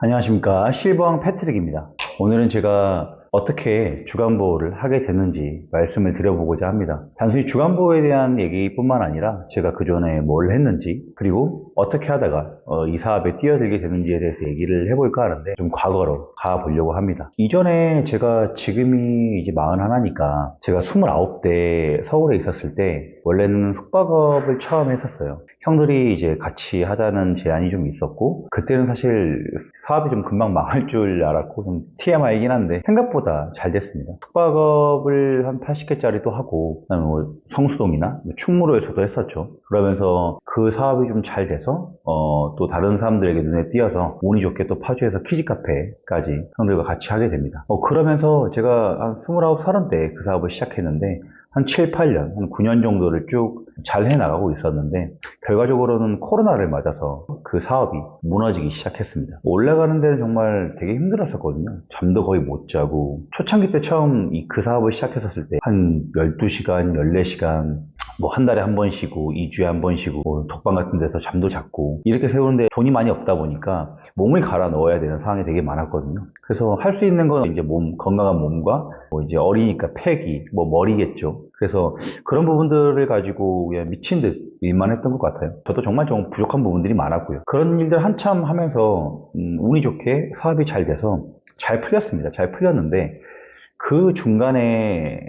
안녕하십니까. 실버왕 패트릭입니다. 오늘은 제가 어떻게 주간보호를 하게 됐는지 말씀을 드려보고자 합니다. 단순히 주간보호에 대한 얘기뿐만 아니라 제가 그 전에 뭘 했는지, 그리고 어떻게 하다가 이 사업에 뛰어들게 됐는지에 대해서 얘기를 해볼까 하는데, 좀 과거로 가보려고 합니다. 이전에 제가 지금이 이제 41이니까 제가 29대 서울에 있었을 때 원래는 숙박업을 처음 했었어요. 형들이 이제 같이 하자는 제안이 좀 있었고, 그때는 사실 사업이 좀 금방 망할 줄 알았고, 좀 TMI이긴 한데 생각보다 잘 됐습니다. 숙박업을 한 80개짜리도 하고, 그다음에 뭐 성수동이나 충무로에서도 했었죠. 그러면서 그 사업이 좀 잘 돼서 또 다른 사람들에게 눈에 띄어서 운이 좋게 또 파주에서 키즈카페까지 형들과 같이 하게 됩니다. 그러면서 제가 한 29, 30대 그 사업을 시작했는데, 한 7, 8년, 한 9년 정도를 쭉 잘 해나가고 있었는데, 결과적으로는 코로나를 맞아서 그 사업이 무너지기 시작했습니다. 올라가는 데는 정말 되게 힘들었었거든요. 잠도 거의 못 자고, 초창기 때 처음 그 사업을 시작했었을 때 한 12시간, 14시간, 뭐 한 달에 한 번 쉬고 2주에 한 번 쉬고 뭐 독방 같은 데서 잠도 잤고, 이렇게 세우는데 돈이 많이 없다 보니까 몸을 갈아 넣어야 되는 상황이 되게 많았거든요. 그래서 할 수 있는 건 이제 건강한 몸과 뭐 이제 어리니까 패기, 뭐 머리겠죠. 그래서 그런 부분들을 가지고 그냥 미친 듯 일만 했던 것 같아요. 저도 정말 좀 부족한 부분들이 많았고요. 그런 일들 한참 하면서 운이 좋게 사업이 잘 돼서 잘 풀렸습니다. 잘 풀렸는데, 그 중간에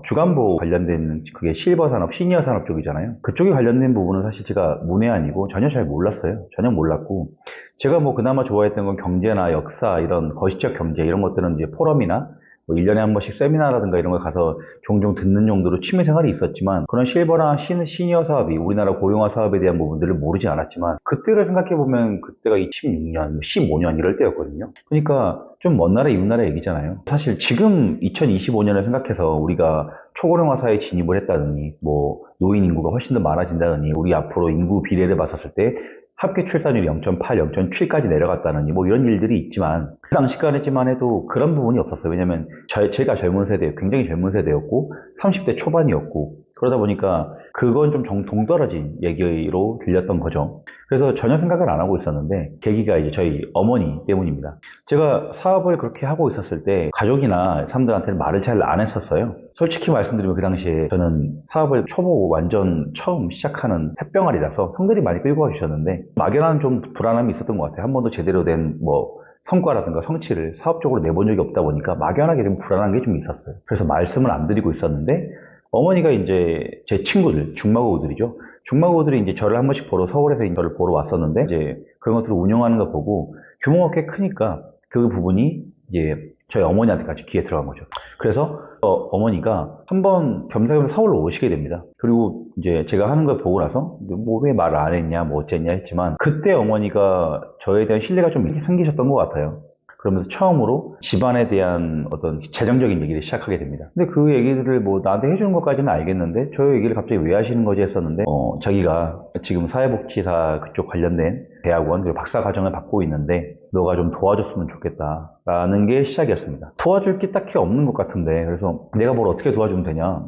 주간보 관련된, 그게 실버 산업, 시니어 산업 쪽이잖아요. 그쪽에 관련된 부분은 사실 제가 문외한이고 전혀 잘 몰랐어요. 전혀 몰랐고, 제가 뭐 그나마 좋아했던 건 경제나 역사, 이런 거시적 경제 이런 것들은 이제 포럼이나 뭐 1년에 한 번씩 세미나라든가 이런 걸 가서 종종 듣는 정도로 취미 생활이 있었지만, 그런 실버나 시니어 사업이 우리나라 고령화 사업에 대한 부분들을 모르지 않았지만, 그때를 생각해보면 그때가 2006년, 15년 이럴 때였거든요. 그러니까 좀 먼 나라, 이웃 나라 얘기잖아요. 사실 지금 2025년을 생각해서 우리가 초고령화 사회에 진입을 했다느니, 뭐 노인 인구가 훨씬 더 많아진다느니, 우리 앞으로 인구 비례를 봤었을 때 합계 출산율이 0.8, 0.7까지 내려갔다느니, 뭐 이런 일들이 있지만, 그 당시까지만 해도 그런 부분이 없었어요. 왜냐면 제가 젊은 세대, 굉장히 젊은 세대였고 30대 초반이었고, 그러다 보니까 그건 좀 동떨어진 얘기로 들렸던 거죠. 그래서 전혀 생각을 안 하고 있었는데, 계기가 이제 저희 어머니 때문입니다. 제가 사업을 그렇게 하고 있었을 때 가족이나 사람들한테는 말을 잘 안 했었어요. 솔직히 말씀드리면 그 당시에 저는 사업을 초보 완전 처음 시작하는 햇병아리라서 형들이 많이 끌고 와주셨는데, 막연한 좀 불안함이 있었던 것 같아요. 한 번도 제대로 된 뭐 성과라든가 성취를 사업적으로 내본 적이 없다 보니까 막연하게 좀 불안한 게 좀 있었어요. 그래서 말씀을 안 드리고 있었는데, 어머니가 이제 제 친구들, 중마고우들이죠. 중마고우들이 이제 저를 한 번씩 보러, 서울에서 저를 보러 왔었는데, 이제 그런 것들을 운영하는 거 보고 규모가 꽤 크니까 그 부분이 이제 저희 어머니한테까지 귀에 들어간 거죠. 그래서 어머니가 한번 겸사겸사 서울로 오시게 됩니다. 그리고 이제 제가 하는 걸 보고 나서 뭐 왜 말을 안 했냐, 뭐 어쨌냐 했지만, 그때 어머니가 저에 대한 신뢰가 좀 이렇게 생기셨던 것 같아요. 그러면서 처음으로 집안에 대한 어떤 재정적인 얘기를 시작하게 됩니다. 근데 그 얘기들을 뭐 나한테 해주는 것까지는 알겠는데, 저 얘기를 갑자기 왜 하시는 거지 했었는데, 자기가 지금 사회복지사 그쪽 관련된 대학원 그리고 박사 과정을 받고 있는데 너가 좀 도와줬으면 좋겠다라는 게 시작이었습니다. 도와줄 게 딱히 없는 것 같은데, 그래서 내가 뭘 어떻게 도와주면 되냐,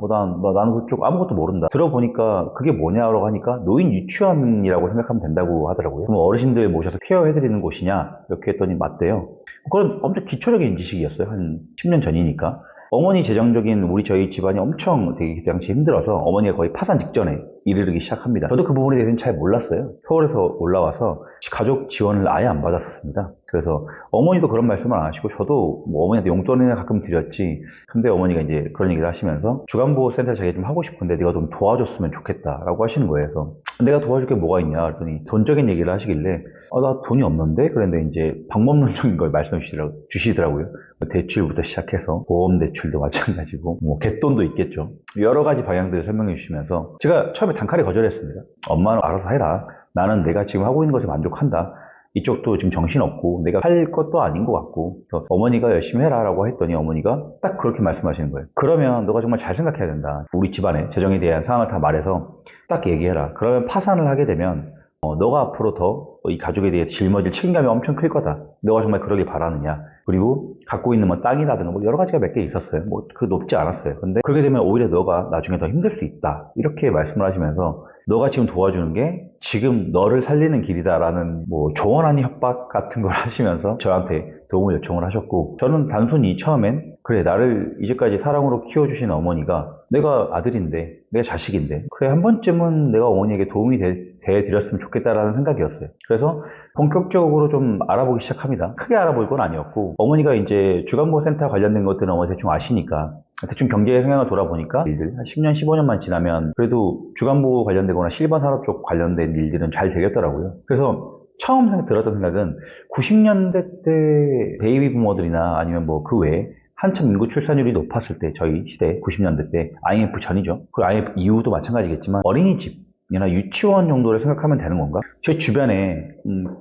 나는 그쪽 아무것도 모른다. 들어보니까 그게 뭐냐라고 하니까 노인 유치원이라고 생각하면 된다고 하더라고요. 그럼 어르신들 모셔서 케어해드리는 곳이냐 이렇게 했더니 맞대요. 그건 엄청 기초적인 지식이었어요. 한 10년 전이니까. 어머니 재정적인 저희 집안이 엄청 되게 그 당시 힘들어서 어머니가 거의 파산 직전에 이르르기 시작합니다. 저도 그 부분에 대해서는 잘 몰랐어요. 서울에서 올라와서 가족 지원을 아예 안 받았었습니다. 그래서 어머니도 그런 말씀을 안 하시고, 저도 뭐 어머니한테 용돈이나 가끔 드렸지. 근데 어머니가 이제 그런 얘기를 하시면서 주간보호센터 자기 좀 하고 싶은데 네가 좀 도와줬으면 좋겠다라고 하시는 거예요. 그래서 내가 도와줄 게 뭐가 있냐 그랬더니 돈적인 얘기를 하시길래, 나 돈이 없는데? 그랬는데 이제 방법론적인 걸 말씀해 주시더라고요. 대출부터 시작해서 보험 대출도 마찬가지고 뭐 갯돈도 있겠죠. 여러 가지 방향들을 설명해 주시면서 제가 처음에 단칼에 거절했습니다. 엄마는 알아서 해라. 나는 내가 지금 하고 있는 것에 만족한다. 이쪽도 지금 정신없고 내가 할 것도 아닌 것 같고, 그래서 어머니가 열심히 해라 라고 했더니 어머니가 딱 그렇게 말씀하시는 거예요. 그러면 너가 정말 잘 생각해야 된다. 우리 집안의 재정에 대한 상황을 다 말해서 딱 얘기해라. 그러면 파산을 하게 되면 너가 앞으로 더 이 가족에 대해 짊어질 책임감이 엄청 클 거다. 너가 정말 그러길 바라느냐. 그리고 갖고 있는 뭐 땅이라든가 뭐 여러 가지가 몇 개 있었어요. 뭐 그 높지 않았어요. 근데 그렇게 되면 오히려 너가 나중에 더 힘들 수 있다. 이렇게 말씀을 하시면서 너가 지금 도와주는 게 지금 너를 살리는 길이다라는 뭐 조언 아닌 협박 같은 걸 하시면서 저한테 도움을 요청을 하셨고, 저는 단순히 처음엔 그래, 나를 이제까지 사랑으로 키워주신 어머니가 내가 아들인데, 내 자식인데, 그래, 한 번쯤은 내가 어머니에게 도움이 되어드렸으면 좋겠다라는 생각이었어요. 그래서 본격적으로 좀 알아보기 시작합니다. 크게 알아볼 건 아니었고, 어머니가 이제 주간보호센터 관련된 것들은 어머니 대충 아시니까, 대충 경제 성향을 돌아보니까 일들 한 10년, 15년만 지나면 그래도 주간보호 관련되거나 실반 산업 쪽 관련된 일들은 잘 되겠더라고요. 그래서 처음 들었던 생각은 90년대 때 베이비 부모들이나 아니면 뭐 그 외에 한참 인구 출산율이 높았을 때, 저희 시대 90년대 때 IMF 전이죠. 그 IMF 이후도 마찬가지겠지만 어린이집이나 유치원 정도를 생각하면 되는 건가? 제 주변에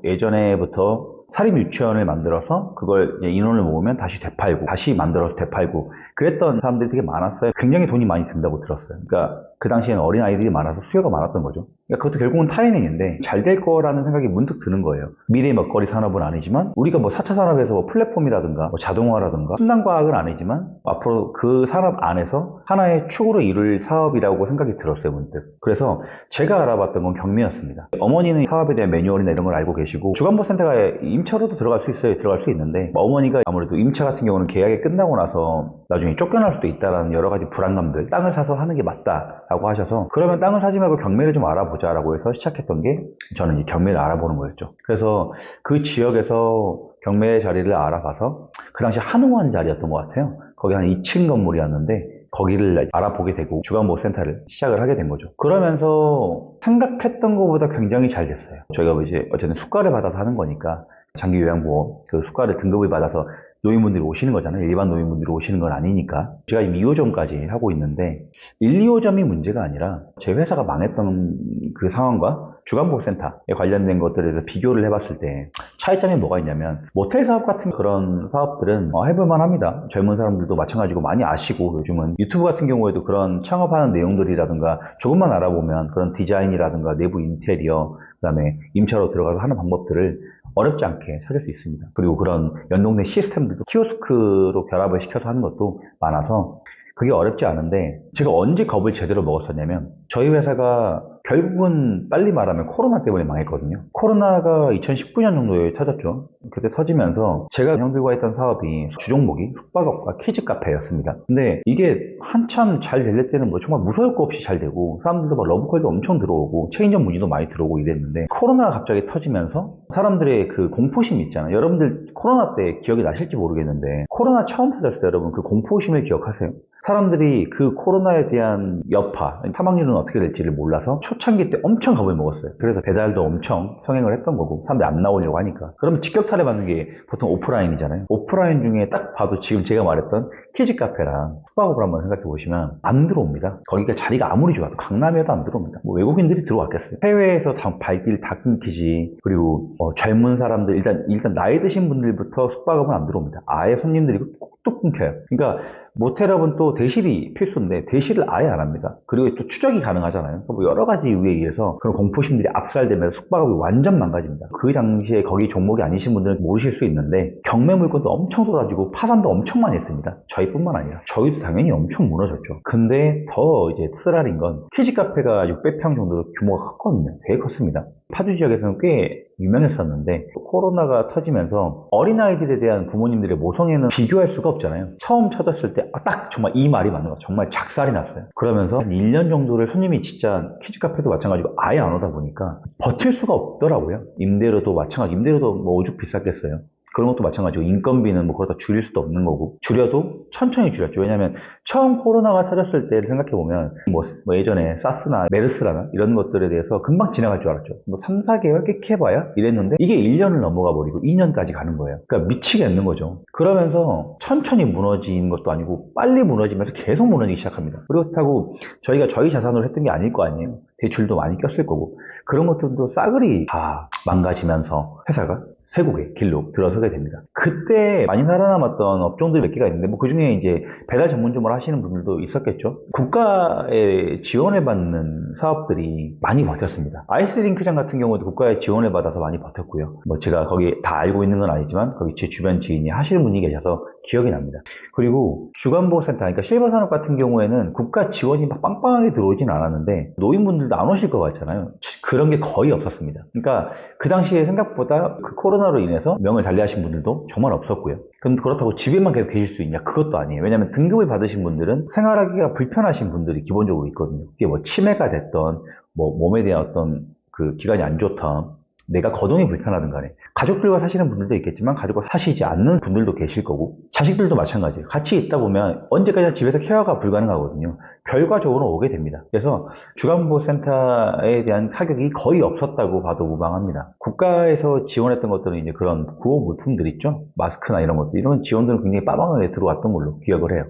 예전에부터 사립 유치원을 만들어서 그걸 인원을 모으면 다시 되팔고, 다시 만들어서 되팔고 그랬던 사람들이 되게 많았어요. 굉장히 돈이 많이 든다고 들었어요. 그러니까 그 당시에는 어린아이들이 많아서 수요가 많았던 거죠. 그러니까 그것도 결국은 타이밍인데 잘 될 거라는 생각이 문득 드는 거예요. 미래의 먹거리 산업은 아니지만 우리가 뭐 4차 산업에서 뭐 플랫폼이라든가 뭐 자동화라든가 첨단 과학은 아니지만 앞으로 그 산업 안에서 하나의 축으로 이룰 사업이라고 생각이 들었어요, 문득. 그래서 제가 알아봤던 건 경매였습니다. 어머니는 사업에 대한 매뉴얼이나 이런 걸 알고 계시고, 주간보호센터가 임차로도 들어갈 수 있어요. 들어갈 수 있는데 어머니가 아무래도 임차 같은 경우는 계약이 끝나고 나서 나중에 쫓겨날 수도 있다라는 여러 가지 불안감들, 땅을 사서 하는 게 맞다라고 하셔서, 그러면 땅을 사지 말고 경매를 좀 알아보자라고 해서 시작했던 게 저는 이 경매를 알아보는 거였죠. 그래서 그 지역에서 경매 자리를 알아봐서 그 당시 한우원 자리였던 것 같아요. 거기 한 2층 건물이었는데 거기를 알아보게 되고 주간보호센터를 시작을 하게 된 거죠. 그러면서 생각했던 것보다 굉장히 잘 됐어요. 저희가 이제 어쨌든 수가를 받아서 하는 거니까, 장기 요양보험 그 수가를 등급을 받아서 노인분들이 오시는 거잖아요. 일반 노인분들이 오시는 건 아니니까. 제가 지금 2호점까지 하고 있는데 1, 2호점이 문제가 아니라 제 회사가 망했던 그 상황과 주간보호센터에 관련된 것들에 대해서 비교를 해봤을 때 차이점이 뭐가 있냐면, 모텔 사업 같은 그런 사업들은 해볼만 합니다. 젊은 사람들도 마찬가지고 많이 아시고, 요즘은 유튜브 같은 경우에도 그런 창업하는 내용들이라든가 조금만 알아보면 그런 디자인이라든가 내부 인테리어, 그 다음에 임차로 들어가서 하는 방법들을 어렵지 않게 찾을 수 있습니다. 그리고 그런 연동된 시스템들도 키오스크로 결합을 시켜서 하는 것도 많아서 그게 어렵지 않은데, 제가 언제 겁을 제대로 먹었었냐면, 저희 회사가 결국은 빨리 말하면 코로나 때문에 망했거든요. 코로나가 2019년 정도에 터졌죠. 그때 터지면서 제가 형들과 했던 사업이 주종목이 숙박업과 키즈 카페였습니다. 근데 이게 한참 잘 될 때는 뭐 정말 무서울 거 없이 잘 되고, 사람들도 막 러브콜도 엄청 들어오고 체인점 문의도 많이 들어오고 이랬는데, 코로나가 갑자기 터지면서 사람들의 그 공포심 있잖아요. 여러분들 코로나 때 기억이 나실지 모르겠는데, 코로나 처음 터졌을 때 여러분 그 공포심을 기억하세요? 사람들이 그 코로나에 대한 여파, 사망률은 어떻게 될지를 몰라서 초창기 때 엄청 겁을 먹었어요. 그래서 배달도 엄청 성행을 했던 거고, 사람들이 안 나오려고 하니까. 그러면 직격탄을 맞는 게 보통 오프라인이잖아요. 오프라인 중에 딱 봐도 지금 제가 말했던 키즈 카페랑 숙박업을 한번 생각해 보시면 안 들어옵니다. 거기가 자리가 아무리 좋아도 강남이어도 안 들어옵니다. 뭐 외국인들이 들어왔겠어요. 해외에서 발길 다 끊기지. 그리고 젊은 사람들, 일단 나이 드신 분들부터 숙박업은 안 들어옵니다. 아예 손님들이 뚝뚝 끊겨요. 그러니까 모텔업은 또 대실이 필수인데 대실을 아예 안 합니다. 그리고 또 추적이 가능하잖아요. 뭐 여러 가지 이유에 의해서 그런 공포심들이 압살되면서 숙박업이 완전 망가집니다. 그 당시에 거기 종목이 아니신 분들은 모르실 수 있는데, 경매 물건도 엄청 쏟아지고 파산도 엄청 많이 했습니다. 저희뿐만 아니라 저희도 당연히 엄청 무너졌죠. 근데 더 이제 쓰라린 건, 키즈 카페가 600평 정도 규모가 컸거든요. 되게 컸습니다. 파주 지역에서는 꽤 유명했었는데, 코로나가 터지면서 어린아이들에 대한 부모님들의 모성애는 비교할 수가 없잖아요. 처음 터졌을 때 딱 정말 이 말이 맞는 거, 정말 작살이 났어요. 그러면서 한 1년 정도를 손님이 진짜 키즈 카페도 마찬가지고 아예 안 오다 보니까 버틸 수가 없더라고요. 임대료도 마찬가지, 임대료도 뭐 오죽 비쌌겠어요. 그런 것도 마찬가지고, 인건비는 뭐 그러다 줄일 수도 없는 거고, 줄여도 천천히 줄였죠. 왜냐면 처음 코로나가 터졌을 때를 생각해보면 뭐 예전에 사스나 메르스라나 이런 것들에 대해서 금방 지나갈 줄 알았죠. 뭐 3, 4개월 깨켜봐야 이랬는데 이게 1년을 넘어가 버리고 2년까지 가는 거예요. 그러니까 미치겠는 거죠. 그러면서 천천히 무너진 것도 아니고 빨리 무너지면서 계속 무너지기 시작합니다. 그렇다고 저희가 저희 자산으로 했던 게 아닐 거 아니에요. 대출도 많이 꼈을 거고, 그런 것들도 싸그리 다 망가지면서 회사가 쇠국의 길로 들어서게 됩니다. 그때 많이 살아남았던 업종들이 몇 개가 있는데, 뭐 그 중에 이제 배달 전문점을 하시는 분들도 있었겠죠. 국가의 지원을 받는 사업들이 많이 버텼습니다. 아이스링크장 같은 경우도 국가의 지원을 받아서 많이 버텼고요. 뭐 제가 거기 다 알고 있는 건 아니지만 거기 제 주변 지인이 하시는 분이 계셔서 기억이 납니다. 그리고 주간보호센터, 그러니까 실버산업 같은 경우에는 국가 지원이 막 빵빵하게 들어오진 않았는데 노인분들도 안 오실 것 같잖아요. 그런 게 거의 없었습니다. 그러니까 그 당시에 생각보다 그 코로나로 인해서 명을 달리하신 분들도 정말 없었고요. 그럼 그렇다고 집에만 계속 계실 수 있냐? 그것도 아니에요. 왜냐하면 등급을 받으신 분들은 생활하기가 불편하신 분들이 기본적으로 있거든요. 그게 뭐 치매가 됐던, 뭐 몸에 대한 어떤 그 기관이 안 좋던, 내가 거동이 불편하든 간에 가족들과 사시는 분들도 있겠지만 가족과 사시지 않는 분들도 계실 거고 자식들도 마찬가지예요. 같이 있다 보면 언제까지나 집에서 케어가 불가능하거든요. 결과적으로 오게 됩니다. 그래서 주간보호센터에 대한 타격이 거의 없었다고 봐도 무방합니다. 국가에서 지원했던 것들은 이제 그런 구호 물품들 있죠. 마스크나 이런 것들, 이런 지원들은 굉장히 빠방하게 들어왔던 걸로 기억을 해요.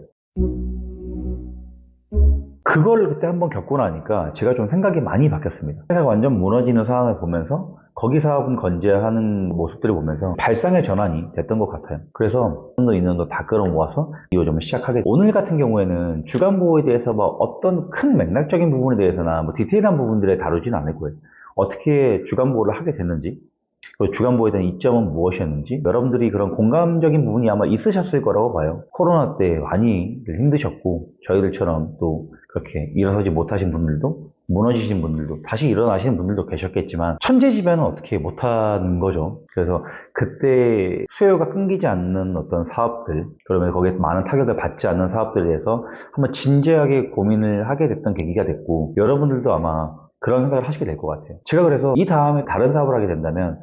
그걸 그때 한번 겪고 나니까 제가 좀 생각이 많이 바뀌었습니다. 회사가 완전 무너지는 상황을 보면서 거기 사업은 건재하는 모습들을 보면서 발상의 전환이 됐던 것 같아요. 그래서 좀 더 있는 거 다 끌어모아서 이 요점을 시작하게. 오늘 같은 경우에는 주간보호에 대해서 뭐 어떤 큰 맥락적인 부분에 대해서나 뭐 디테일한 부분들에 다루지는 않을 거예요. 어떻게 주간보호를 하게 됐는지, 그리고 주간보호에 대한 이점은 무엇이었는지, 여러분들이 그런 공감적인 부분이 아마 있으셨을 거라고 봐요. 코로나 때 많이 힘드셨고 저희들처럼 또 그렇게 일어서지 못하신 분들도, 무너지신 분들도, 다시 일어나시는 분들도 계셨겠지만 천재지변은 어떻게 못하는 거죠. 그래서 그때 수요가 끊기지 않는 어떤 사업들, 그러면 거기에 많은 타격을 받지 않는 사업들에 대해서 한번 진지하게 고민을 하게 됐던 계기가 됐고, 여러분들도 아마 그런 생각을 하시게 될 것 같아요. 제가 그래서 이 다음에 다른 사업을 하게 된다면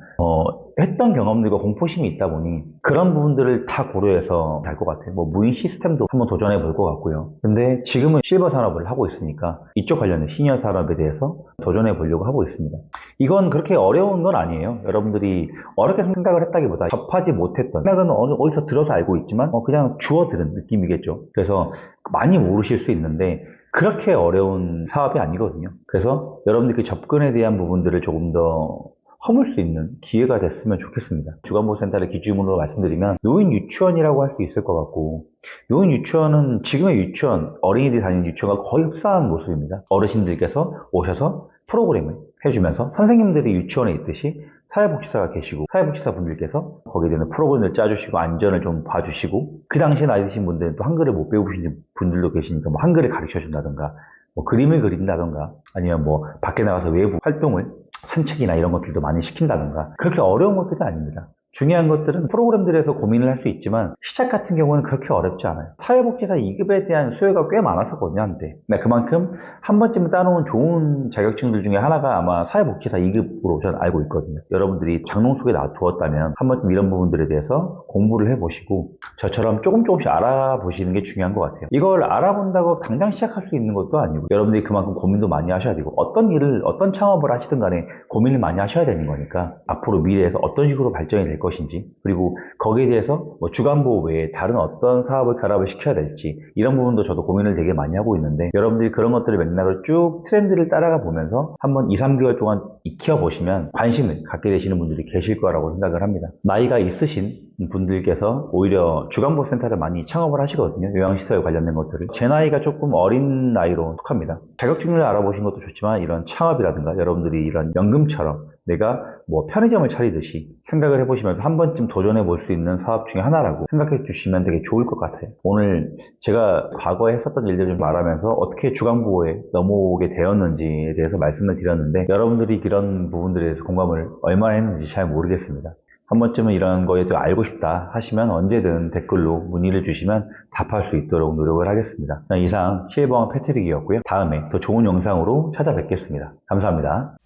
했던 경험들과 공포심이 있다 보니 그런 부분들을 다 고려해서 할 것 같아요. 뭐 무인 시스템도 한번 도전해 볼 것 같고요. 근데 지금은 실버 산업을 하고 있으니까 이쪽 관련된 시니어 산업에 대해서 도전해 보려고 하고 있습니다. 이건 그렇게 어려운 건 아니에요. 여러분들이 어렵게 생각을 했다기보다 접하지 못했던 생각은 어디서 들어서 알고 있지만 그냥 주워들은 느낌이겠죠. 그래서 많이 모르실 수 있는데 그렇게 어려운 사업이 아니거든요. 그래서 여러분들 그 접근에 대한 부분들을 조금 더 허물 수 있는 기회가 됐으면 좋겠습니다. 주간보호센터를 기준으로 말씀드리면 노인 유치원이라고 할 수 있을 것 같고, 노인 유치원은 지금의 유치원, 어린이들이 다니는 유치원과 거의 흡사한 모습입니다. 어르신들께서 오셔서 프로그램을 해주면서 선생님들이 유치원에 있듯이 사회복지사가 계시고 사회복지사 분들께서 거기에 대한 프로그램을 짜주시고 안전을 좀 봐주시고, 그 당시에 나이 드신 분들은 또 한글을 못 배우신 분들도 계시니까 뭐 한글을 가르쳐 준다던가 뭐 그림을 그린다던가 아니면 뭐 밖에 나가서 외부 활동을 산책이나 이런 것들도 많이 시킨다던가, 그렇게 어려운 것들이 아닙니다. 중요한 것들은 프로그램들에서 고민을 할 수 있지만 시작 같은 경우는 그렇게 어렵지 않아요. 사회복지사 2급에 대한 수요가 꽤 많았었거든요, 한때. 그만큼 한 번쯤 따놓은 좋은 자격증들 중에 하나가 아마 사회복지사 2급으로 저는 알고 있거든요. 여러분들이 장롱 속에 놔두었다면 한 번쯤 이런 부분들에 대해서 공부를 해보시고 저처럼 조금씩 알아보시는 게 중요한 것 같아요. 이걸 알아본다고 당장 시작할 수 있는 것도 아니고 여러분들이 그만큼 고민도 많이 하셔야 되고, 어떤 창업을 하시든 간에 고민을 많이 하셔야 되는 거니까 앞으로 미래에서 어떤 식으로 발전이 될 것인지, 그리고 거기에 대해서 뭐 주간보호 외에 다른 어떤 사업을 결합을 시켜야 될지, 이런 부분도 저도 고민을 되게 많이 하고 있는데 여러분들이 그런 것들을 맥락을 쭉 트렌드를 따라가 보면서 한번 2, 3개월 동안 익혀보시면 관심을 갖게 되시는 분들이 계실 거라고 생각을 합니다. 나이가 있으신 분들께서 오히려 주간보호센터를 많이 창업을 하시거든요. 요양시설 관련된 것들을. 제 나이가 조금 어린 나이로 속합니다. 자격증을 알아보신 것도 좋지만 이런 창업이라든가 여러분들이 이런 연금처럼 내가 뭐 편의점을 차리듯이 생각을 해보시면서 한 번쯤 도전해 볼 수 있는 사업 중에 하나라고 생각해 주시면 되게 좋을 것 같아요. 오늘 제가 과거에 했었던 일들을 좀 말하면서 어떻게 주간보호에 넘어오게 되었는지에 대해서 말씀을 드렸는데 여러분들이 이런 부분들에 대해서 공감을 얼마나 했는지 잘 모르겠습니다. 한 번쯤은 이런 거에 좀 알고 싶다 하시면 언제든 댓글로 문의를 주시면 답할 수 있도록 노력을 하겠습니다. 이상 실버왕 패트릭이었고요. 다음에 더 좋은 영상으로 찾아뵙겠습니다. 감사합니다.